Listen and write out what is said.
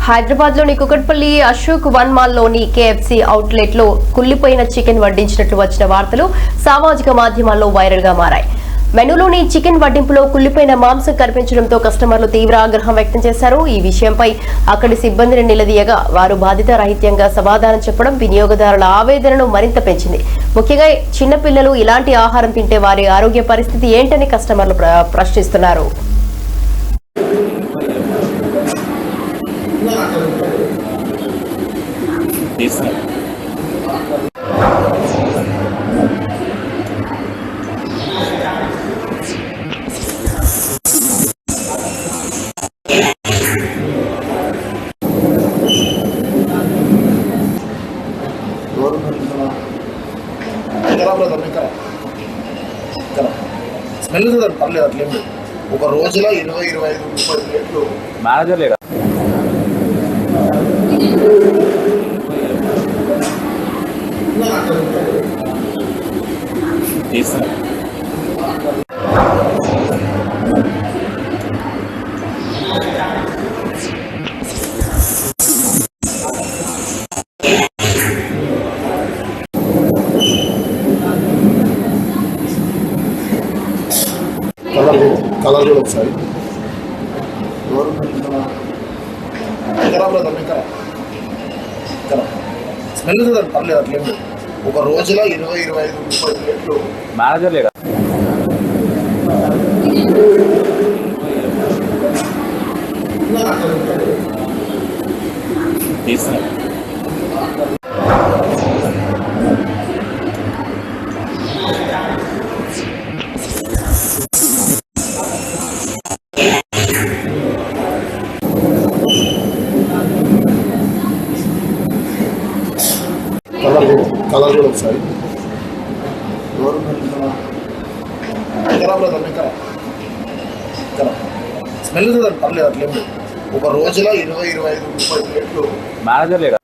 హైదరాబాద్లోని Kukatpally Ashok one మాల్లోని KFC అవుట్లెట్లో కుళ్లిపోయిన chicken వడ్డించినట్లు వచ్చిన వార్తలు సామాజిక మాధ్యమాల్లో వైరల్ గా మారాయి. మెనూలోని చికెన్ వడ్డింపులో కుళ్లిపోయిన మాంసం కనిపించడంతో కస్టమర్లు తీవ్ర ఆగ్రహం వ్యక్తం చేశారు. ఈ విషయంపై అక్కడి సిబ్బందిని నిలదీయగా వారు బాధితారహిత్యంగా సమాధానం చెప్పడం వినియోగదారుల ఆవేదనను మరింత పెంచింది. ముఖ్యంగా చిన్నపిల్లలు ఇలాంటి ఆహారం తింటే వారి ఆరోగ్య పరిస్థితి ఏంటని కస్టమర్లు ప్రశ్నిస్తున్నారు. స్మెల్ చూడండి, పర్లేదు, అట్లేం లేదు. ఒక రోజులో 20-25-30 ప్లేట్లు మేనేజర్ లేడా? కలర్ కూడా ఒకసారి స్మెల్ చూడండి, పర్లేదు, అట్లేం లేదు. ఒక రోజులో 20-25-30 ప్లేట్లు మేనేజర్ లేడా? కలర్ కూడా ఒకసారి స్మెల్ చూడండి, పర్లేదు, అట్లేం లేదు. ఒక రోజులో 20-25-30 ప్లేట్లు మేనేజర్ లేడా?